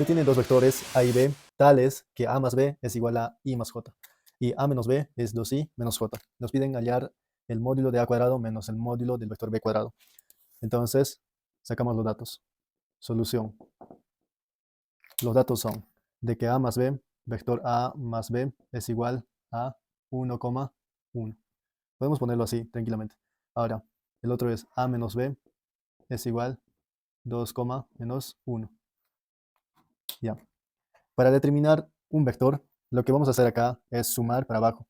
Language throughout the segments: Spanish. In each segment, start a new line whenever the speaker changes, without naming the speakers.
Se tienen dos vectores A y B tales que A más B es igual a I más J. Y A menos B es 2I menos J. Nos piden hallar el módulo de A cuadrado menos el módulo del vector B cuadrado. Entonces, sacamos los datos. Solución. Los datos son de que A más B, vector A más B es igual a 1,1. Podemos ponerlo así tranquilamente. Ahora, el otro es A menos B es igual 2, menos 1. Ya. Para determinar un vector, lo que vamos a hacer acá es sumar para abajo.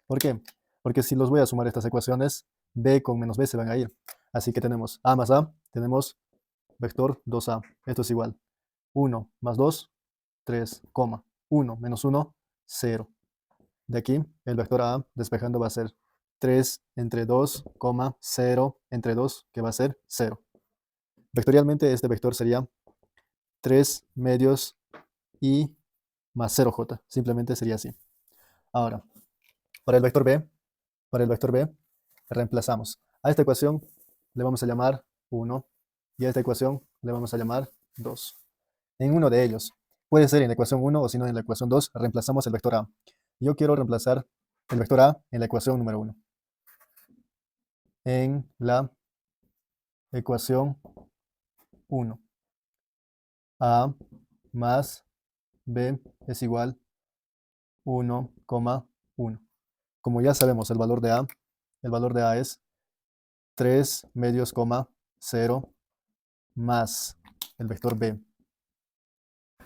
¿Por qué? Porque si los voy a sumar estas ecuaciones, B con menos B se van a ir. Así que tenemos A más A, tenemos vector 2A. Esto es igual. 1 más 2, 3, 1 menos 1, 0. De aquí, el vector A despejando va a ser 3 entre 2, 0 entre 2, que va a ser 0. Vectorialmente este vector sería 3 medios I más 0J. Simplemente sería así. Ahora, para el vector B, reemplazamos. A esta ecuación le vamos a llamar 1 y a esta ecuación le vamos a llamar 2. En uno de ellos, puede ser en la ecuación 1 o si no en la ecuación 2, reemplazamos el vector A. Yo quiero reemplazar el vector A en la ecuación número 1. En la ecuación 1, A más B es igual 1,1. Como ya sabemos el valor de A es 3 medios, 0 más el vector B.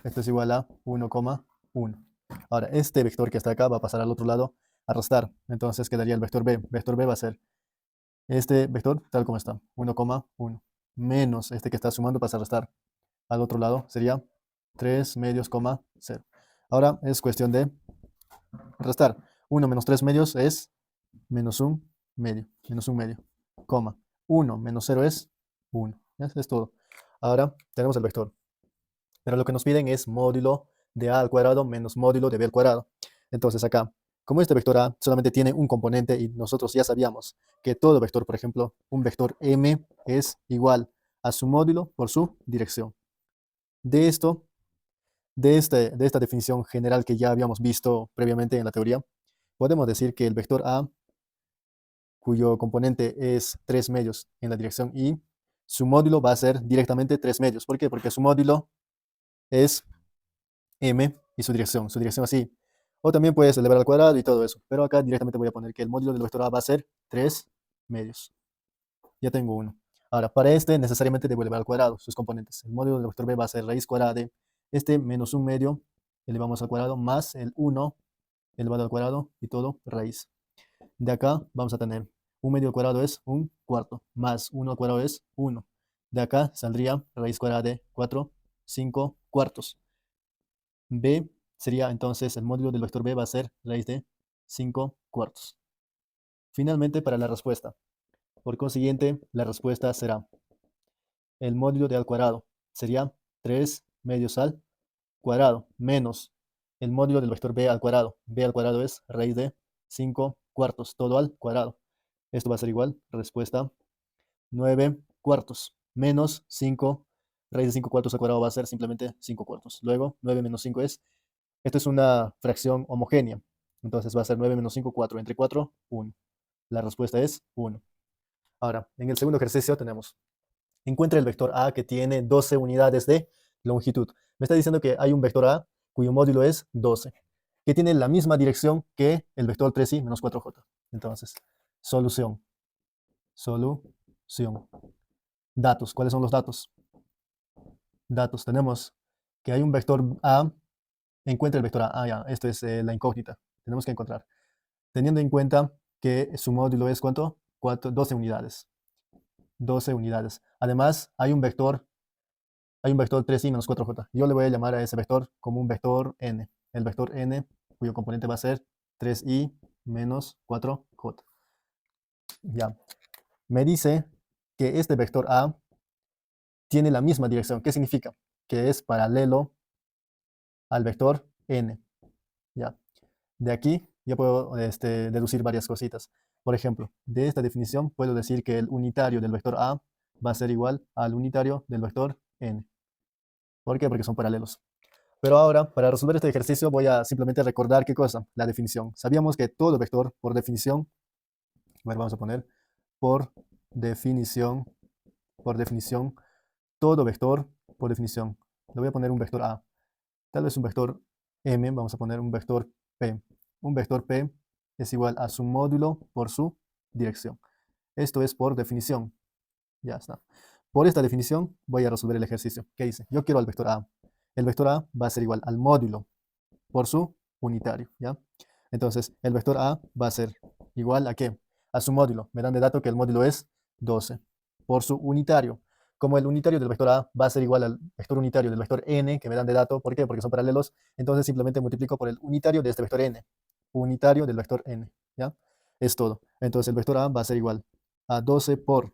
Esto es igual a 1,1. Ahora, este vector que está acá va a pasar al otro lado a restar. Entonces quedaría el vector B. Vector B va a ser este vector tal como está, 1,1. Menos este que está sumando pasa a restar. Al otro lado sería 3 medios, 0. Ahora es cuestión de restar. 1 menos 3 medios es menos 1 medio. Menos 1 medio. Coma. 1 menos 0 es 1. Eso es todo. Ahora tenemos el vector. Pero lo que nos piden es módulo de A al cuadrado menos módulo de B al cuadrado. Entonces acá, como este vector A solamente tiene un componente y nosotros ya sabíamos que todo vector, por ejemplo, un vector M es igual a su módulo por su dirección. De esto, de esta definición general que ya habíamos visto previamente en la teoría, podemos decir que el vector A, cuyo componente es 3 medios en la dirección Y, su módulo va a ser directamente 3 medios. ¿Por qué? Porque su módulo es M y su dirección así. O también puedes elevar al cuadrado y todo eso. Pero acá directamente voy a poner que el módulo del vector A va a ser 3 medios. Ya tengo uno. Ahora, para este necesariamente debo elevar al cuadrado sus componentes. El módulo del vector B va a ser raíz cuadrada de este menos 1 medio, elevamos al cuadrado, más el 1 elevado al cuadrado y todo raíz. De acá vamos a tener 1 medio al cuadrado es 1/4, más 1 al cuadrado es 1. De acá saldría raíz cuadrada de 4, 5 cuartos. B sería entonces el módulo del vector B va a ser raíz de 5 cuartos. Finalmente, para la respuesta. Por consiguiente, la respuesta será el módulo de A al cuadrado. Sería 3 medios al cuadrado menos el módulo del vector B al cuadrado. B al cuadrado es raíz de 5 cuartos, todo al cuadrado. Esto va a ser igual, respuesta 9 cuartos menos 5. Raíz de 5 cuartos al cuadrado va a ser simplemente 5 cuartos. Luego, 9 menos 5 es, esto es una fracción homogénea. Entonces va a ser 9 menos 5, 4. Entre 4, 1. La respuesta es 1. Ahora, en el segundo ejercicio tenemos, encuentra el vector A que tiene 12 unidades de longitud. Me está diciendo que hay un vector A cuyo módulo es 12, que tiene la misma dirección que el vector 3i menos 4j. Entonces, solución. Solución. Datos. ¿Cuáles son los datos? Datos. Tenemos que hay un vector A. Encuentra el vector A. Ah, ya. Esto es la incógnita. Tenemos que encontrar. Teniendo en cuenta que su módulo es ¿cuánto? 12 unidades. 12 unidades. Además, hay un vector 3i menos 4j. Yo le voy a llamar a ese vector como un vector n. El vector n, cuyo componente va a ser 3i menos 4j. Ya. Me dice que este vector A tiene la misma dirección. ¿Qué significa? Que es paralelo al vector n. Ya. De aquí ya puedo deducir varias cositas. Por ejemplo, de esta definición puedo decir que el unitario del vector A va a ser igual al unitario del vector n. ¿Por qué? Porque son paralelos. Pero ahora, para resolver este ejercicio, voy a simplemente recordar qué cosa, la definición. Sabíamos que todo vector, por definición, bueno, vamos a poner por definición, por definición, todo vector, por definición. Le voy a poner un vector A, tal vez un vector M, vamos a poner un vector P. Un vector P es igual a su módulo por su dirección. Esto es por definición. Ya está. Por esta definición voy a resolver el ejercicio. ¿Qué dice? Yo quiero al vector A. El vector A va a ser igual al módulo por su unitario, ¿ya? Entonces, el vector A va a ser igual a ¿qué? A su módulo. Me dan de dato que el módulo es 12 por su unitario. Como el unitario del vector A va a ser igual al vector unitario del vector n, que me dan de dato, ¿por qué? Porque son paralelos, entonces simplemente multiplico por el unitario de este vector n. Unitario del vector n, ¿ya? Es todo. Entonces, el vector A va a ser igual a 12 por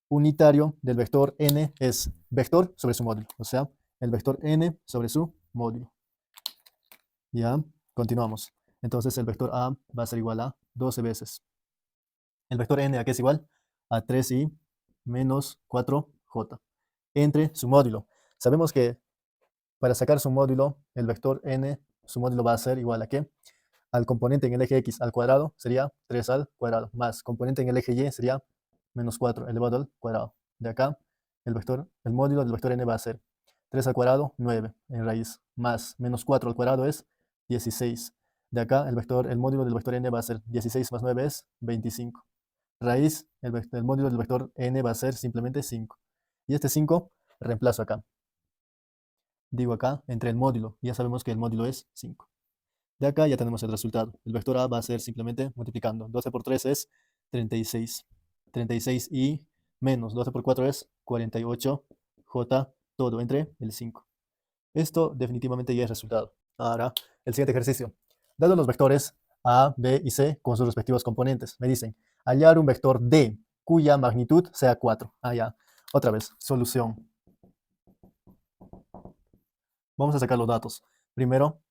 unitario del vector n es vector sobre su módulo, o sea, el vector n sobre su módulo. Ya, continuamos. Entonces el vector A va a ser igual a 12 veces. El vector n, ¿a qué es igual? A 3i menos 4j entre su módulo. Sabemos que para sacar su módulo, el vector n, su módulo va a ser igual a ¿qué? Al componente en el eje x al cuadrado sería 3 al cuadrado, más componente en el eje y sería menos 4 elevado al cuadrado. De acá, el módulo del vector n va a ser 3 al cuadrado, 9 en raíz, más menos 4 al cuadrado es 16. De acá, el módulo del vector n va a ser 16 más 9 es 25. Raíz, el módulo del vector n va a ser simplemente 5. Y este 5 reemplazo acá. Digo acá, entre el módulo, ya sabemos que el módulo es 5. De acá ya tenemos el resultado. El vector A va a ser simplemente multiplicando. 12 por 3 es 36. 36 y menos 12 por 4 es 48. J todo entre el 5. Esto definitivamente ya es resultado. Ahora, el siguiente ejercicio. Dados los vectores A, B y C con sus respectivos componentes, me dicen hallar un vector D cuya magnitud sea 4. Ah, ya. Otra vez, solución. Vamos a sacar los datos. Primero,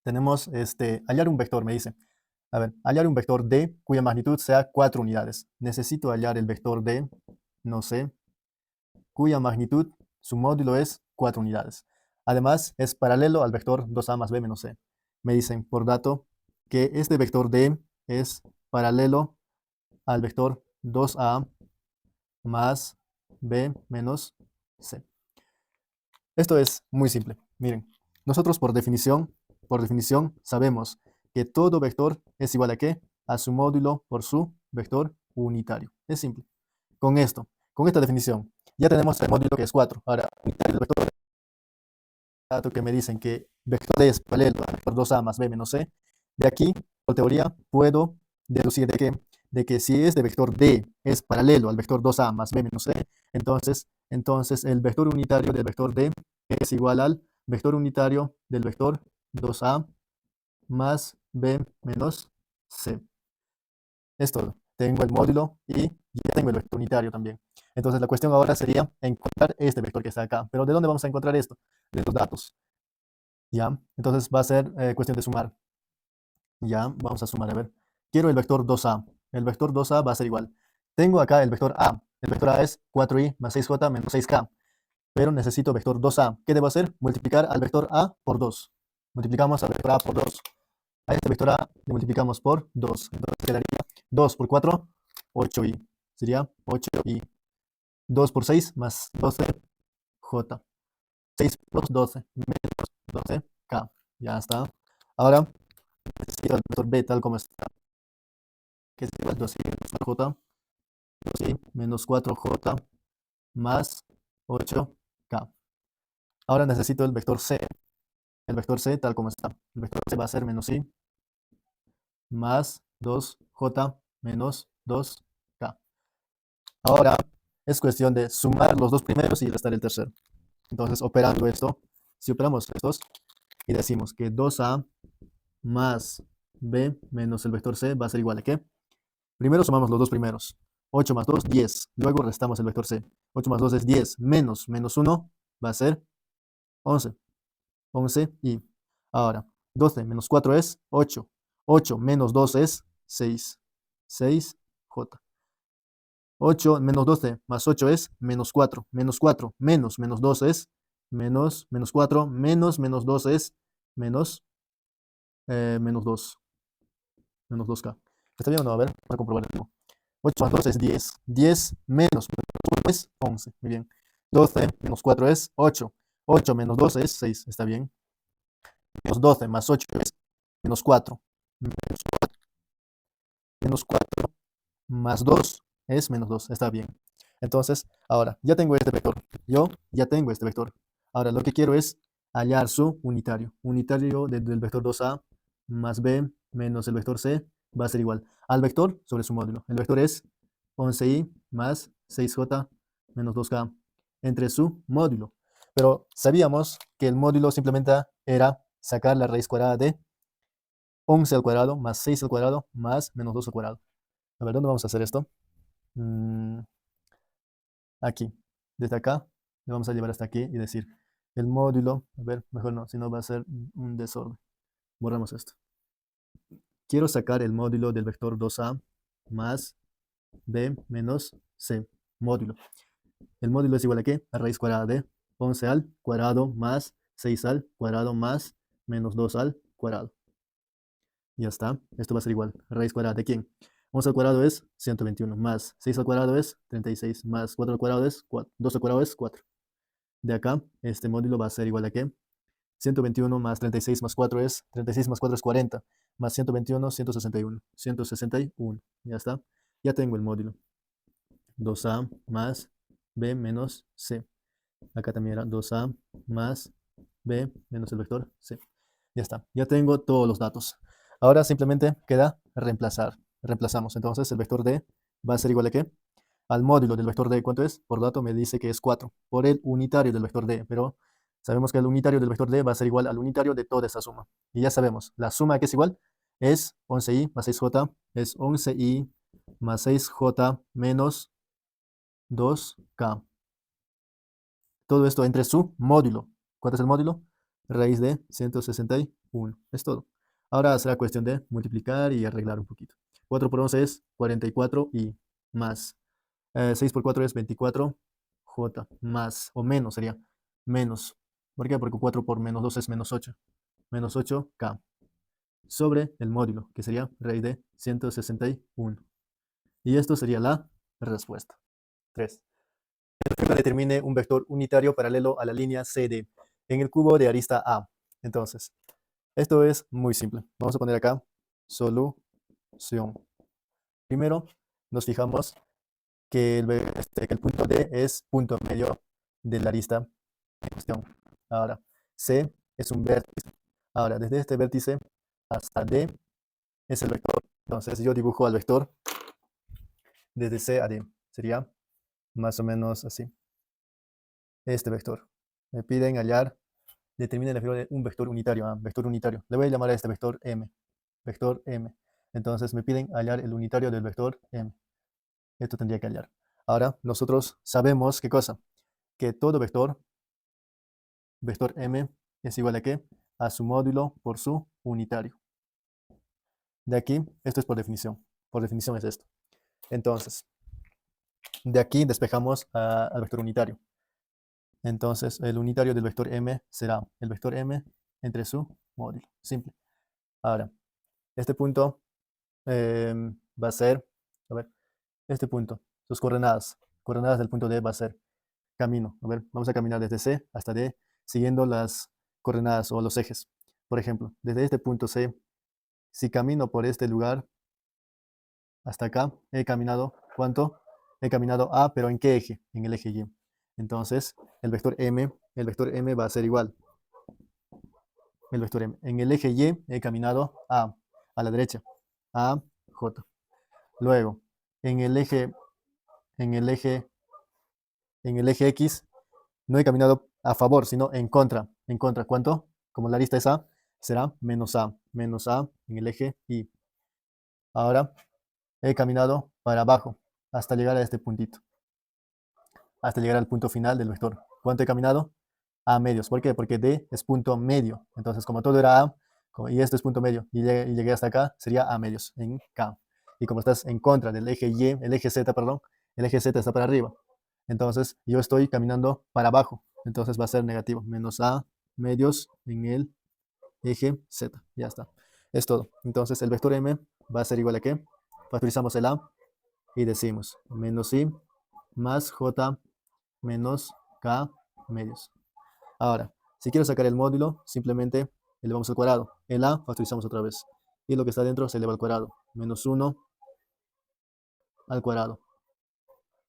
tenemos hallar un vector, me dice. A ver, hallar un vector D cuya magnitud sea 4 unidades. Necesito hallar el vector D, no sé, cuya magnitud, su módulo es 4 unidades. Además, es paralelo al vector 2a más b menos c. Me dicen por dato que este vector D es paralelo al vector 2a más b menos c. Esto es muy simple. Miren, nosotros por definición, sabemos que todo vector es igual a ¿qué? A su módulo por su vector unitario. Es simple. Con esto, con esta definición, ya tenemos el módulo que es 4. Ahora, unitario del vector dato que me dicen que vector D es paralelo al vector 2a más b menos c. De aquí, por teoría, puedo deducir de que si este vector D es paralelo al vector 2a más b menos c, entonces el vector unitario del vector D es igual al vector unitario del vector 2a más b menos c. Es todo. Tengo el módulo y ya tengo el vector unitario también. Entonces la cuestión ahora sería encontrar este vector que está acá. ¿Pero de dónde vamos a encontrar esto? De los datos. ¿Ya? Entonces va a ser cuestión de sumar. Ya, vamos a sumar. A ver, quiero el vector 2a. El vector 2a va a ser igual. Tengo acá el vector a. El vector a es 4i más 6j menos 6k. Pero necesito vector 2a. ¿Qué debo hacer? Multiplicar al vector a por 2. Multiplicamos al vector a por 2. A este vector a le multiplicamos por 2. Entonces quedaría 2 por 4, 8i. Sería 8i. 2 por 6 más 12j. 6 por 12 menos 12k. Ya está. Ahora necesito el vector b tal como está. Que es igual a 2i menos 4j. 2i menos 4j más 8k. Ahora necesito el vector c. El vector c tal como está. El vector c va a ser menos i más 2j menos 2k. Ahora es cuestión de sumar los dos primeros y restar el tercero. Entonces, operando esto, si operamos estos y decimos que 2a más b menos el vector c va a ser igual a ¿qué? Primero sumamos los dos primeros. 8 más 2, 10. Luego restamos el vector c. 8 más 2 es 10. Menos 1 va a ser 11. 11 y ahora 12 menos 4 es 8. 8 menos 2 es 6. 6j. 8 menos 12 más 8 es menos 4. Menos 4 menos 2 es menos 4, menos 2 es menos, menos 2, menos 2K. ¿Está bien o no? A ver, para comprobar de nuevo. 8 más 2 es 10. 10 menos 1 es 11. Muy bien. 12 menos 4 es 8. 8 menos 2 es 6. Está bien. Menos 12 más 8 es menos 4. Menos 4 más 2 es menos 2. Está bien. Entonces, ahora, ya tengo este vector. Yo ya tengo este vector. Ahora, lo que quiero es hallar su unitario. Unitario del vector 2a más b menos el vector c va a ser igual al vector sobre su módulo. El vector es 11i más 6j menos 2k entre su módulo. Pero sabíamos que el módulo simplemente era sacar la raíz cuadrada de 11 al cuadrado más 6 al cuadrado más menos 2 al cuadrado. A ver, ¿dónde vamos a hacer esto? Mm, Aquí. Desde acá le vamos a llevar hasta aquí y decir el módulo. A ver, mejor no, si no va a ser un desorden. Borramos esto. Quiero sacar el módulo del vector 2a más b menos c. Módulo. El módulo es igual a ¿qué? A raíz cuadrada de 11 al cuadrado más 6 al cuadrado más menos 2 al cuadrado. Ya está. Esto va a ser igual. ¿Raíz cuadrada de quién? 11 al cuadrado es 121, más 6 al cuadrado es 36, más 4 al cuadrado es 4, 2 al cuadrado es 4. De acá, este módulo va a ser igual a ¿qué? 121 más 36 más 4 es, 36 más 4 es 40, más 121, 161, 161. Ya está. Ya tengo el módulo. 2a más b menos c. Acá también era 2a más b menos el vector c. Ya está. Ya tengo todos los datos. Ahora simplemente queda reemplazar. Reemplazamos. Entonces el vector d va a ser igual a ¿qué? Al módulo del vector d. ¿Cuánto es? Por dato me dice que es 4. Por el unitario del vector d. Pero sabemos que el unitario del vector d va a ser igual al unitario de toda esa suma. Y ya sabemos, la suma que es igual es 11i más 6j. Es 11i más 6j menos 2k. Todo esto entre su módulo. ¿Cuánto es el módulo? Raíz de 161. Es todo. Ahora será cuestión de multiplicar y arreglar un poquito. 4 por 11 es 44 y más. 6 por 4 es 24J. Más o menos sería menos. ¿Por qué? Porque 4 por menos 2 es menos 8. Menos 8K. Sobre el módulo, que sería raíz de 161. Y esto sería la respuesta. 3. Determine un vector unitario paralelo a la línea CD en el cubo de arista A. Entonces, esto es muy simple. Vamos a poner acá solución. Primero, nos fijamos que el punto D es punto medio de la arista en cuestión. Ahora, C es un vértice. Ahora, desde este vértice hasta D es el vector. Entonces, yo dibujo al vector desde C a D. Sería más o menos así. Este vector. Me piden hallar, determine la figura de un vector unitario. Vector unitario. Le voy a llamar a este vector M. Vector M. Entonces me piden hallar el unitario del vector M. Esto tendría que hallar. Ahora, nosotros sabemos qué cosa. Que todo vector, vector M, es igual a ¿qué? A su módulo por su unitario. De aquí, esto es por definición. Por definición es esto. Entonces, de aquí despejamos al vector unitario. Entonces, el unitario del vector M será el vector M entre su módulo. Simple. Ahora, este punto va a ser, a ver, este punto, sus coordenadas. Coordenadas del punto D va a ser camino. A ver, vamos a caminar desde C hasta D siguiendo las coordenadas o los ejes. Por ejemplo, desde este punto C, si camino por este lugar hasta acá, he caminado, ¿cuánto? He caminado A, pero ¿en qué eje? En el eje Y. Entonces, el vector M va a ser igual. El vector M. En el eje Y he caminado a la derecha, A, J. Luego, en el eje, en el eje, en el eje X, no he caminado a favor, sino en contra. ¿En contra cuánto? Como la arista es A, será menos A en el eje Y. Ahora he caminado para abajo hasta llegar a este puntito, hasta llegar al punto final del vector. ¿Cuánto he caminado? A medios. ¿Por qué? Porque D es punto medio. Entonces, como todo era A, y esto es punto medio, y llegué hasta acá, sería A medios, en K. Y como estás en contra del eje Y, el eje Z, perdón, el eje Z está para arriba. Entonces, yo estoy caminando para abajo. Entonces va a ser negativo. Menos a medios en el eje z. Ya está. Es todo. Entonces el vector m va a ser igual a ¿qué? Factorizamos el a y decimos menos i más j menos k medios. Ahora, si quiero sacar el módulo, simplemente elevamos al cuadrado. El a factorizamos otra vez. Y lo que está dentro se eleva al cuadrado. Menos 1 al cuadrado.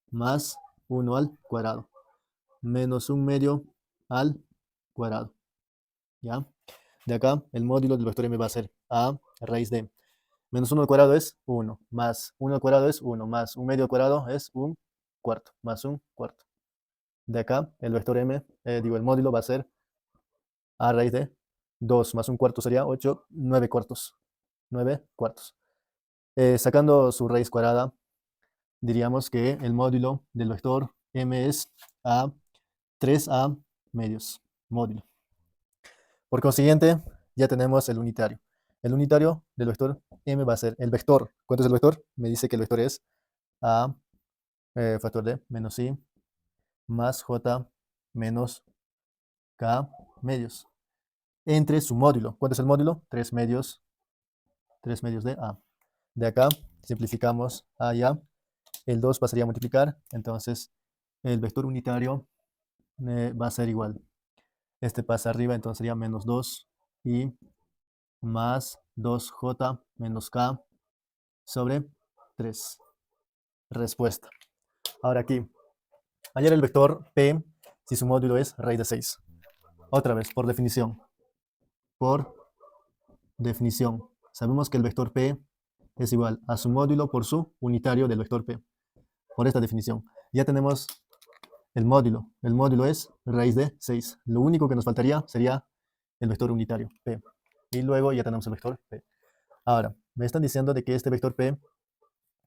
Más 1 al cuadrado. Menos 1 medio al cuadrado. ¿Ya? De acá, el módulo del vector m va a ser a raíz de menos 1 al cuadrado es 1, más 1 al cuadrado es 1, más 1 medio al cuadrado es 1 cuarto, más 1 cuarto. De acá, el vector m, el módulo va a ser a raíz de 2 más 1 cuarto sería 8, 9 cuartos. 9 cuartos. Sacando su raíz cuadrada, diríamos que el módulo del vector m es a 3a medios, módulo. Por consiguiente, ya tenemos el unitario. El unitario del vector m va a ser el vector. ¿Cuánto es el vector? Me dice que el vector es a factor de menos i más j menos k medios entre su módulo. ¿Cuánto es el módulo? 3 medios de a. De acá simplificamos a y a. El 2 pasaría a multiplicar. Entonces el vector unitario va a ser igual. Este pasa arriba, entonces sería menos 2 y más 2j menos k sobre 3. Respuesta. Ahora aquí, hallar el vector p si su módulo es raíz de 6. Otra vez, por definición. Por definición. Sabemos que el vector p es igual a su módulo por su unitario del vector p. Por esta definición. Ya tenemos el módulo. El módulo es raíz de 6. Lo único que nos faltaría sería el vector unitario, p. Y luego ya tenemos el vector p. Ahora, me están diciendo de que este vector p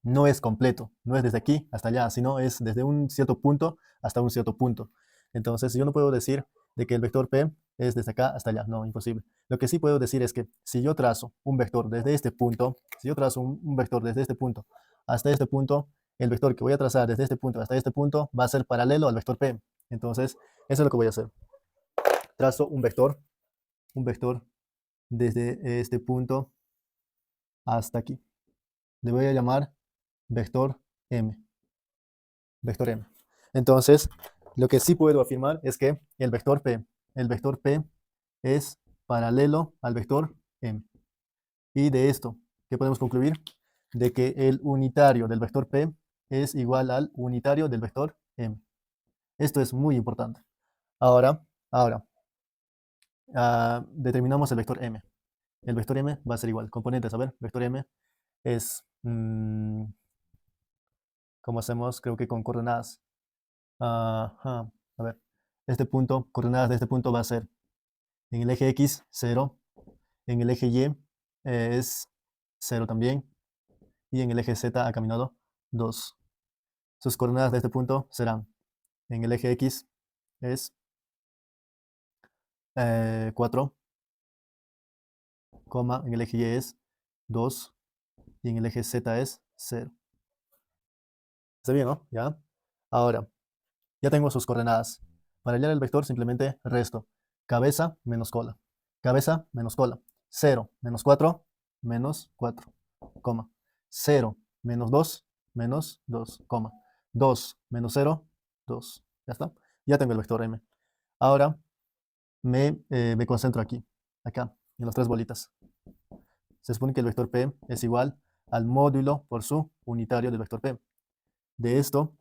no es completo, no es desde aquí hasta allá, sino es desde un cierto punto hasta un cierto punto. Entonces, yo no puedo decir de que el vector p es desde acá hasta allá, no, imposible. Lo que sí puedo decir es que si yo trazo un vector desde este punto, si yo trazo un vector desde este punto hasta este punto, el vector que voy a trazar desde este punto hasta este punto va a ser paralelo al vector p. Entonces, eso es lo que voy a hacer. Trazo un vector desde este punto hasta aquí. Le voy a llamar vector m. Vector m. Entonces, lo que sí puedo afirmar es que el vector p es paralelo al vector m. Y de esto, ¿qué podemos concluir? De que el unitario del vector p es igual al unitario del vector m. Esto es muy importante. Ahora, determinamos el vector m. El vector m va a ser igual. Componentes, a ver, vector m es, ¿cómo hacemos? Creo que con coordenadas. Ajá. A ver, este punto, coordenadas de este punto va a ser en el eje X, 0. En el eje Y es 0 también. Y en el eje Z ha caminado 2. Sus coordenadas de este punto serán, en el eje X es 4, en el eje Y es 2 y en el eje Z es 0. ¿Está bien, no? ¿Ya? Ahora, ya tengo sus coordenadas. Para hallar el vector simplemente resto cabeza menos cola. Cabeza menos cola. 0 menos 4 menos 4, coma. 0 menos 2 menos 2, coma. 2 menos 0, 2. Ya está. Ya tengo el vector m. Ahora me concentro aquí, acá, en las tres bolitas. Se supone que el vector p es igual al módulo por su unitario del vector p. De esto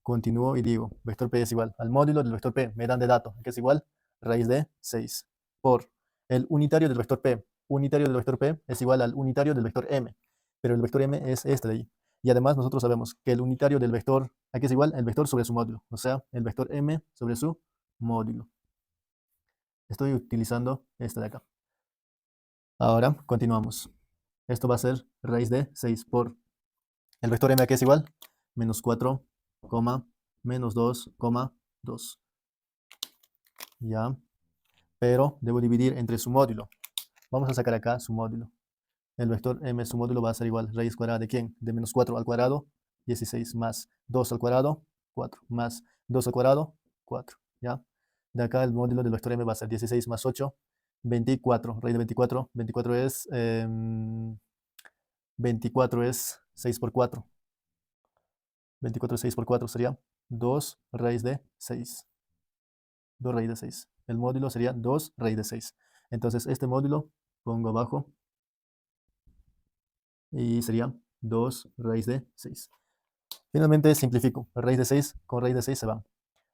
continúo y digo, vector p es igual al módulo del vector p. Me dan de dato, que es igual raíz de 6 por el unitario del vector p. Unitario del vector p es igual al unitario del vector m. Pero el vector m es este de ahí. Y además nosotros sabemos que el unitario del vector, aquí es igual el vector sobre su módulo. O sea, el vector m sobre su módulo. Estoy utilizando este de acá. Ahora continuamos. Esto va a ser raíz de 6 por el vector m, aquí es igual menos 4, menos 2, 2. Ya, pero debo dividir entre su módulo. Vamos a sacar acá su módulo. El vector m, su módulo va a ser igual raíz cuadrada de ¿quién? De menos 4 al cuadrado, 16, más 2 al cuadrado, 4, más 2 al cuadrado, 4. ¿Ya? De acá el módulo del vector m va a ser 16 más 8, 24. Raíz de 24, 24 es 6 por 4. 24 6 por 4 sería 2 raíz de 6. 2 raíz de 6. El módulo sería 2 raíz de 6. Entonces este módulo pongo abajo y sería 2 raíz de 6. Finalmente simplifico. Raíz de 6 con raíz de 6 se van.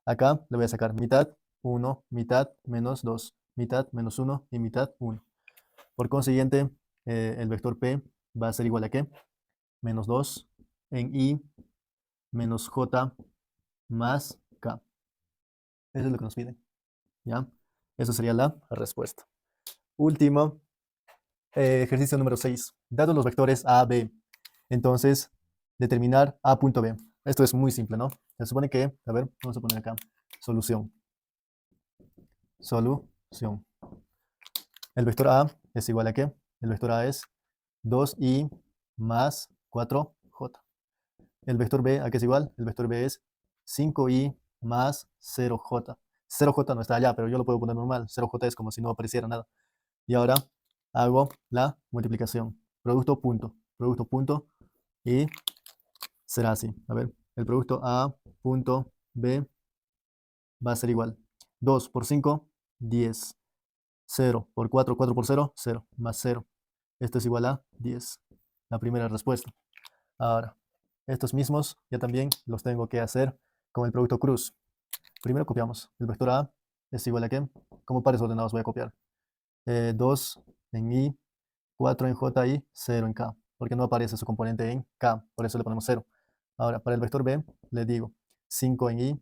Acá le voy a sacar mitad 1, mitad menos 2, mitad menos 1 y mitad 1. Por consiguiente, el vector P va a ser igual a ¿qué? Menos 2 en I menos J más K. Eso es lo que nos piden. ¿Ya? Eso sería la respuesta. Último, ejercicio número 6. Dados los vectores A, B, entonces determinar A punto B. Esto es muy simple, ¿no? Se supone que, a ver, vamos a poner acá, solución. Solución. El vector A es igual a ¿qué? El vector A es 2i más 4j. El vector B, ¿a qué es igual? El vector B es 5i más 0j. 0j no está allá, pero yo lo puedo poner normal. 0j es como si no apareciera nada. Y ahora hago la multiplicación. Producto punto y será así. A ver, el producto A punto B va a ser igual. 2 por 5, 10. 0 por 4, 4 por 0, 0. Más 0. Esto es igual a 10. La primera respuesta. Ahora, estos mismos ya también los tengo que hacer con el producto cruz. Primero copiamos. El vector A es igual a ¿qué? Como pares ordenados voy a copiar. 2 en I, 4 en J y 0 en K, porque no aparece su componente en K, por eso le ponemos 0. Ahora, para el vector B, le digo 5 en I,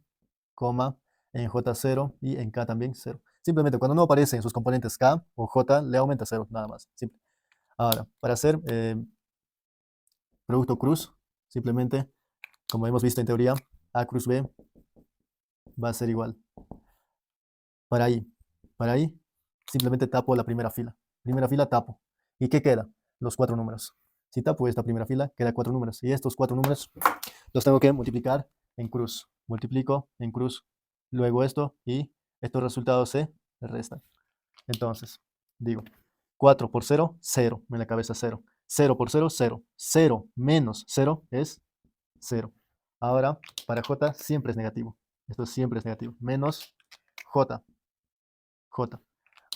coma, en J 0 y en K también 0. Simplemente cuando no aparecen sus componentes K o J, le aumenta 0, nada más. Simple. Ahora, para hacer producto cruz, simplemente, como hemos visto en teoría, A cruz B va a ser igual. Para ahí, simplemente tapo la primera fila. Primera fila tapo. ¿Y qué queda? Los 4 números. Si tapo esta primera fila, queda 4 números. Y estos 4 números los tengo que multiplicar en cruz. Multiplico en cruz. Luego esto y estos resultados se restan. Entonces, digo, 4 por 0, 0. En la cabeza 0. 0 por 0, 0. 0 menos 0 es 0. Ahora, para J siempre es negativo. Esto siempre es negativo. Menos J. J.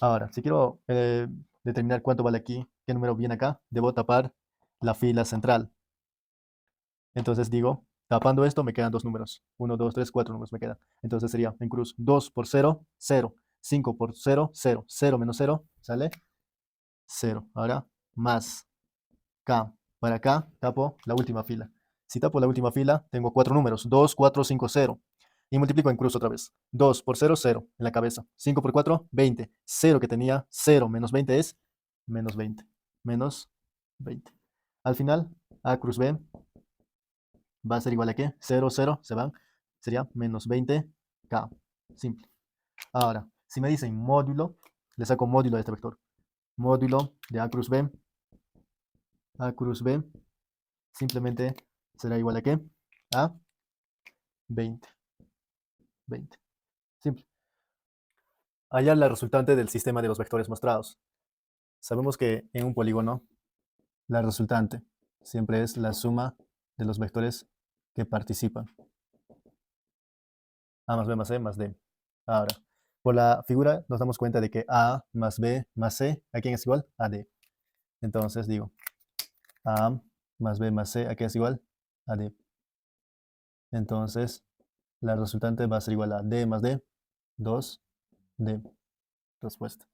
Ahora, si quiero determinar cuánto vale aquí, qué número viene acá, debo tapar la fila central. Entonces digo, tapando esto me quedan 2 números. 1, 2, 3, 4 números me quedan. Entonces sería en cruz 2 por 0, 0. 5 por 0, 0. 0 menos 0, ¿sale? 0. Ahora, más K. Para acá tapo la última fila. Si tapo la última fila, tengo 4 números. 2, 4, 5, 0. Y multiplico en cruz otra vez. 2 por 0, 0 en la cabeza. 5 por 4, 20. 0 que tenía 0 menos 20 es menos 20. Menos 20. Al final, A cruz B va a ser igual a ¿qué? 0, 0, se van. Sería menos 20K. Simple. Ahora, si me dicen módulo, le saco módulo de este vector. Módulo de A cruz B. A cruz B simplemente será igual a ¿qué? A 20. 20. Simple. Hallar la resultante del sistema de los vectores mostrados. Sabemos que en un polígono la resultante siempre es la suma de los vectores que participan. A más B más C más D. Ahora, por la figura nos damos cuenta de que A más B más C, ¿a quién es igual? A D. Entonces digo, A más B más C, ¿a qué es igual? A D. Entonces, la resultante va a ser igual a D más D, 2D. Respuesta.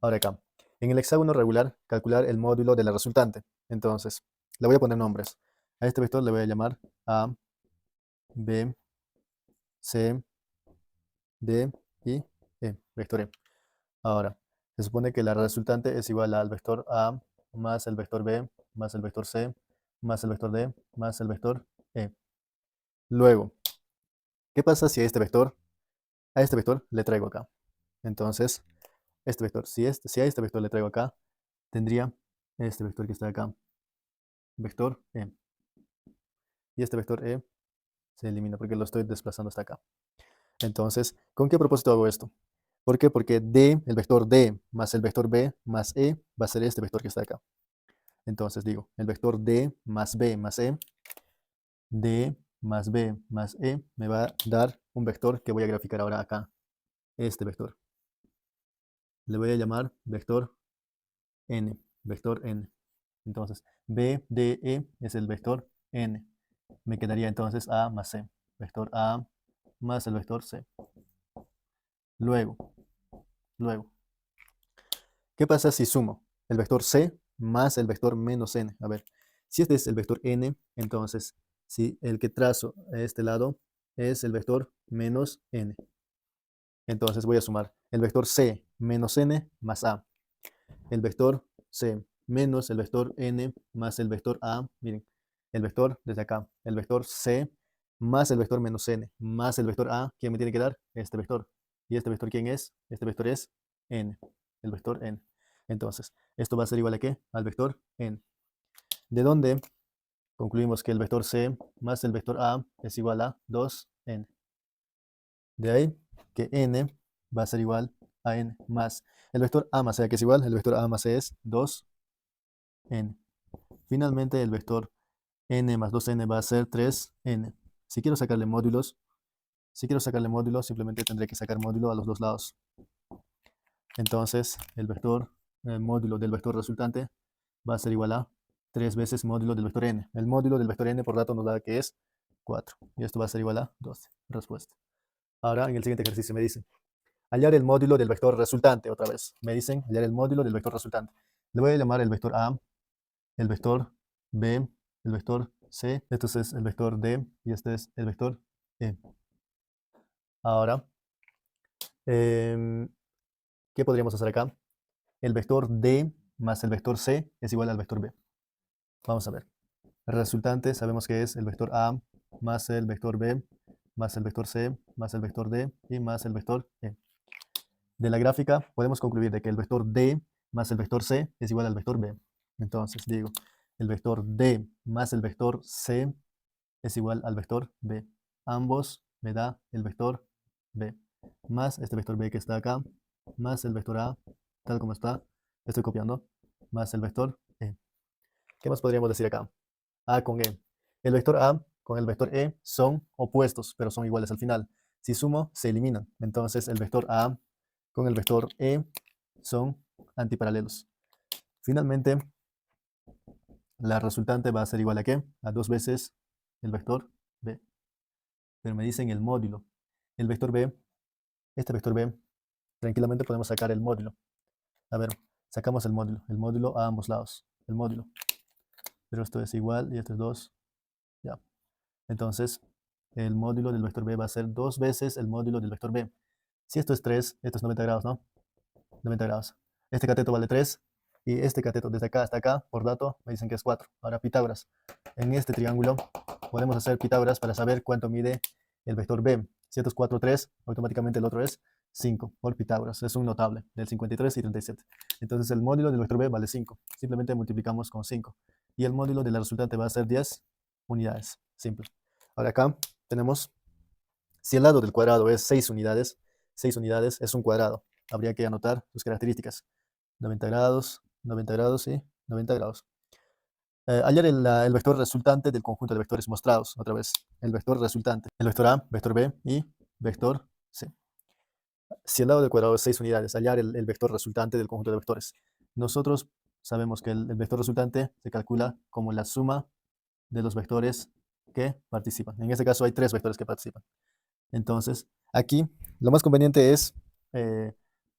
Ahora acá. En el hexágono regular, calcular el módulo de la resultante. Entonces, le voy a poner nombres. A este vector le voy a llamar A, B, C, D y E. Vector E. Ahora, se supone que la resultante es igual al vector A más el vector B más el vector C más el vector D más el vector E. Luego, ¿qué pasa si a este vector le traigo acá? Entonces, este vector, si a este vector le traigo acá, tendría este vector que está acá, vector E. Y este vector E se elimina porque lo estoy desplazando hasta acá. Entonces, ¿con qué propósito hago esto? ¿Por qué? Porque D, el vector D más el vector B más E va a ser este vector que está acá. Entonces digo, el vector D más B más E, D más B más E me va a dar un vector que voy a graficar ahora acá. Este vector. Le voy a llamar vector N. Vector N. Entonces, B, D, E es el vector N. Me quedaría entonces A más C. Vector A más el vector C. Luego, ¿qué pasa si sumo el vector C más el vector menos N? A ver, si este es el vector N, entonces, si el que trazo a este lado es el vector menos N. Entonces voy a sumar el vector C menos N más A. El vector C menos el vector N más el vector A. Miren, el vector desde acá. El vector C más el vector menos N más el vector A. ¿Quién me tiene que dar? Este vector. ¿Y este vector quién es? Este vector es N. El vector N. Entonces, esto va a ser igual a ¿qué? Al vector N. ¿De dónde concluimos que el vector C más el vector A es igual a 2N? De ahí que N va a ser igual a N más el vector A más C, que es igual, el vector A más C es 2N. Finalmente, el vector N más 2N va a ser 3N. Si quiero sacarle módulos, simplemente tendré que sacar módulo a los dos lados. Entonces, el módulo del vector resultante va a ser igual a 3 veces módulo del vector N. El módulo del vector N, por dato, nos da que es 4. Y esto va a ser igual a 12. Respuesta. Ahora, en el siguiente ejercicio me dicen, hallar el módulo del vector resultante. Otra vez, me dicen hallar el módulo del vector resultante. Le voy a llamar el vector A, el vector B, el vector C, esto es el vector D y este es el vector E. Ahora, em, ¿qué podríamos hacer acá? El vector D más el vector C es igual al vector B. Vamos a ver. El resultante sabemos que es el vector A más el vector B más el vector C más el vector D y más el vector E. De la gráfica podemos concluir de que el vector D más el vector C es igual al vector B. Entonces digo, el vector D más el vector C es igual al vector B. Ambos me da el vector B. Más este vector B que está acá, más el vector A, tal como está, estoy copiando, más el vector E. ¿Qué más podríamos decir acá? A con E. El vector A con el vector E son opuestos, pero son iguales al final. Si sumo, se eliminan. Entonces el vector A con el vector E son antiparalelos. Finalmente, la resultante va a ser igual a ¿qué? A 2 veces el vector B. Pero me dicen el módulo. El vector B, este vector B, tranquilamente podemos sacar el módulo. A ver, sacamos el módulo a ambos lados, el módulo. Pero esto es igual y esto es 2, ya. Entonces, el módulo del vector B va a ser 2 veces el módulo del vector B. Si esto es 3, esto es 90 grados, ¿no? 90 grados. Este cateto vale 3 y este cateto desde acá hasta acá, por dato, me dicen que es 4. Ahora Pitágoras. En este triángulo podemos hacer Pitágoras para saber cuánto mide el vector B. Si esto es 4, 3, automáticamente el otro es 5 por Pitágoras. Es un notable del 53 y 37. Entonces el módulo del vector B vale 5. Simplemente multiplicamos con 5. Y el módulo de la resultante va a ser 10 unidades. Simple. Ahora acá tenemos, si el lado del cuadrado es 6 unidades es un cuadrado. Habría que anotar sus características. 90 grados y 90 grados. Hallar el vector resultante del conjunto de vectores mostrados. Otra vez, el vector resultante. El vector A, vector B y vector C. Si el lado del cuadrado es 6 unidades, hallar el vector resultante del conjunto de vectores. Nosotros sabemos que el vector resultante se calcula como la suma de los vectores que participan. En este caso hay 3 vectores que participan. Entonces, aquí lo más conveniente es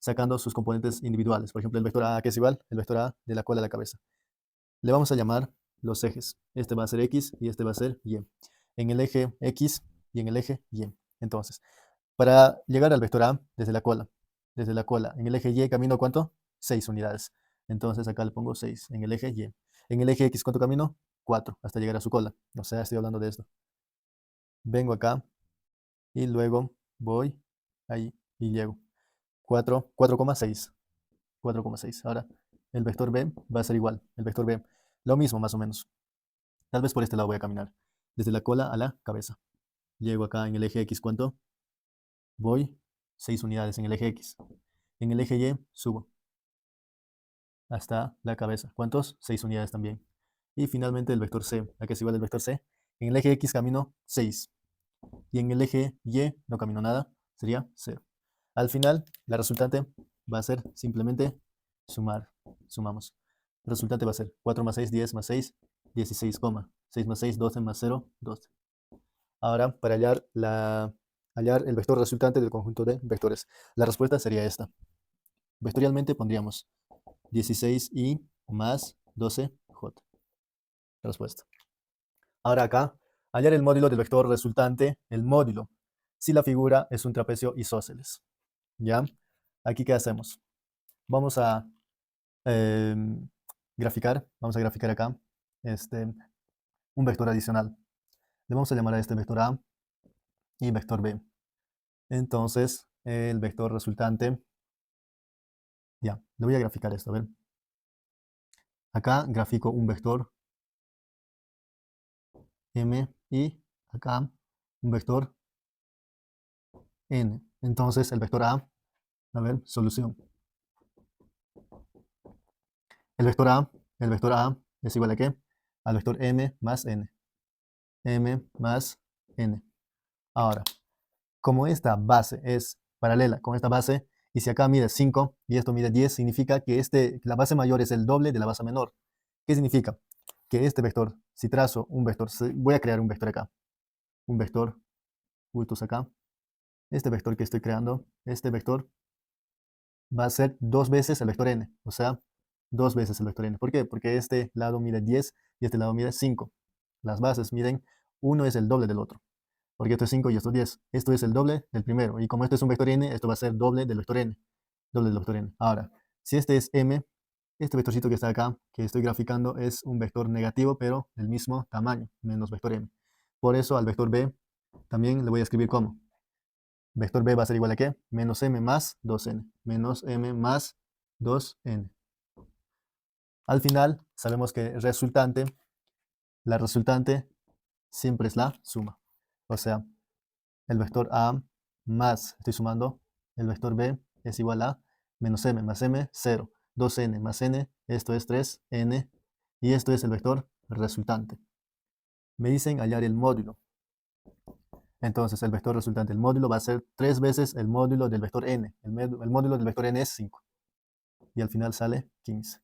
sacando sus componentes individuales. Por ejemplo, el vector A, que es igual, el vector A de la cola a la cabeza. Le vamos a llamar los ejes. Este va a ser X y este va a ser Y. En el eje X y en el eje Y. Entonces, para llegar al vector A desde la cola, en el eje Y camino ¿cuánto? 6 unidades. Entonces acá le pongo 6 en el eje Y. En el eje X, ¿cuánto camino? 4 hasta llegar a su cola. O sea, estoy hablando de esto. Vengo acá y luego voy ahí y llego. 4,6. 4,6. Ahora, el vector B va a ser igual. El vector B, lo mismo más o menos. Tal vez por este lado voy a caminar. Desde la cola a la cabeza. Llego acá en el eje X, ¿cuánto? Voy 6 unidades en el eje X. En el eje Y subo hasta la cabeza. ¿Cuántos? 6 unidades también. Y finalmente el vector C. ¿A qué es igual el vector C? En el eje X camino 6. Y en el eje Y no camino nada. Sería 0. Al final, la resultante va a ser simplemente sumar. Sumamos. El resultante va a ser 4 más 6, 10 más 6, 16, 6 más 6, 12 más 0, 12. Ahora, para hallar el vector resultante del conjunto de vectores, la respuesta sería esta. Vectorialmente pondríamos 16i más 12j. Respuesta. Ahora acá, hallar el módulo del vector resultante, el módulo, si la figura es un trapecio isósceles. ¿Ya? Aquí, ¿qué hacemos? Vamos a graficar acá un vector adicional. Le vamos a llamar a este vector A y vector B. Entonces, el vector resultante, ya, le voy a graficar esto, a ver. Acá grafico un vector M y acá un vector N. Entonces, el vector a ver, solución. El vector A es igual a ¿qué? Al vector M más N. M más N. Ahora, como esta base es paralela con esta base, y si acá mide 5 y esto mide 10, significa que la base mayor es el doble de la base menor. ¿Qué significa? Que este vector, si trazo un vector, voy a crear un vector acá, un vector, justo acá, este vector que estoy creando, este vector va a ser 2 veces el vector n, o sea, 2 veces el vector n. ¿Por qué? Porque este lado mide 10 y este lado mide 5. Las bases miden, uno es el doble del otro, porque esto es 5 y esto es 10. Esto es el doble del primero, y como esto es un vector n, esto va a ser doble del vector n. Doble del vector n. Ahora, si este es m, este vectorcito que está acá, que estoy graficando, es un vector negativo, pero del mismo tamaño, menos vector m. Por eso al vector b también le voy a escribir como. Vector b va a ser igual a ¿qué? Menos m más 2n. Menos m más 2n. Al final, sabemos que la resultante siempre es la suma. O sea, el vector a más, estoy sumando, el vector b es igual a menos m más m, 0. 2n más n, esto es 3n, y esto es el vector resultante. Me dicen hallar el módulo. Entonces, el vector resultante, el módulo, va a ser 3 veces el módulo del vector n. El módulo del vector n es 5. Y al final sale 15.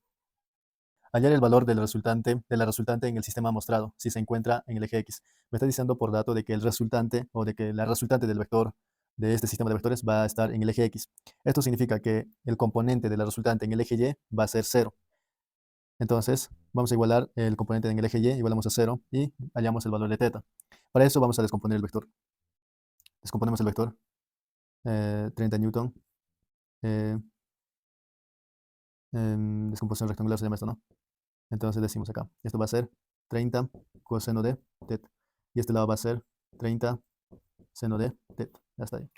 Hallar el valor de la resultante en el sistema mostrado, si se encuentra en el eje X. Me está diciendo por dato de que el resultante, o de que la resultante del vector de este sistema de vectores va a estar en el eje X. Esto significa que el componente de la resultante en el eje Y va a ser 0. Entonces, vamos a igualar el componente en el eje Y, igualamos a 0 y hallamos el valor de θ. Para eso vamos a descomponer el vector. Descomponemos el vector. 30 newton. Descomposición rectangular se llama esto, ¿no? Entonces decimos acá, esto va a ser 30 coseno de θ. Y este lado va a ser 30 seno de θ. Ya está ahí.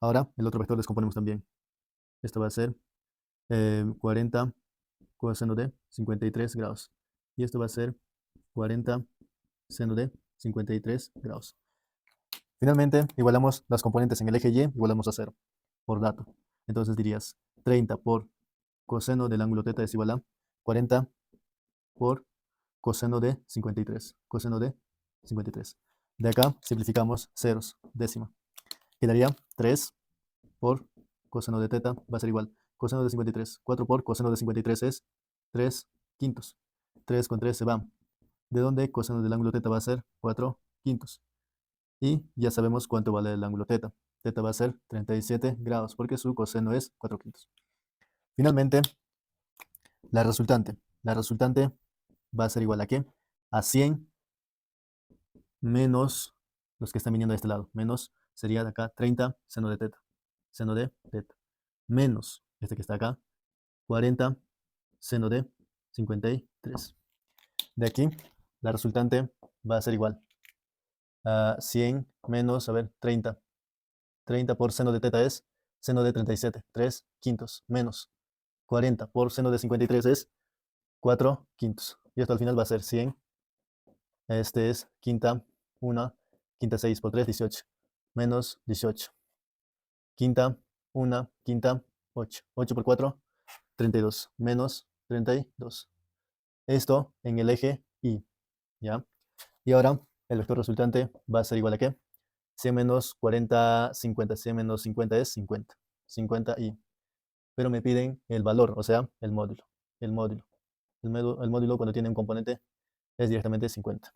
Ahora, el otro vector descomponemos también. Esto va a ser 40 coseno de 53 grados. Y esto va a ser 40 seno de 53 grados. Finalmente, igualamos las componentes en el eje Y, igualamos a 0, por dato. Entonces dirías 30 por coseno del ángulo θ es igual a 40 por coseno de 53. Coseno de 53. De acá simplificamos ceros, décima. Quedaría 3 por coseno de θ va a ser igual. Coseno de 53. 4 por coseno de 53 es 3 quintos. 3 con 3 se va. De donde coseno del ángulo θ va a ser 4 quintos. Y ya sabemos cuánto vale el ángulo θ. Θ va a ser 37 grados porque su coseno es 4 quintos. Finalmente, la resultante. La resultante va a ser igual a ¿qué? A 100 menos los que están viniendo de este lado. Menos sería de acá 30 seno de θ. Seno de θ. Menos este que está acá. 40 seno de 53. De aquí, la resultante va a ser igual a 100 menos, a ver, 30. 30 por seno de θ es seno de 37. 3 quintos. Menos 40 por seno de 53 es 4 quintos. Y esto al final va a ser 100. Este es quinta 1, quinta 6 por 3, 18. Menos 18. Quinta una quinta, 8. 8 por 4, 32, menos 32. Esto en el eje Y, ¿ya? Y ahora el vector resultante va a ser igual a ¿qué? 100 menos 40, 50. 100 menos 50 es 50. 50y. Pero me piden el valor, o sea, el módulo. El módulo. El módulo cuando tiene un componente es directamente 50.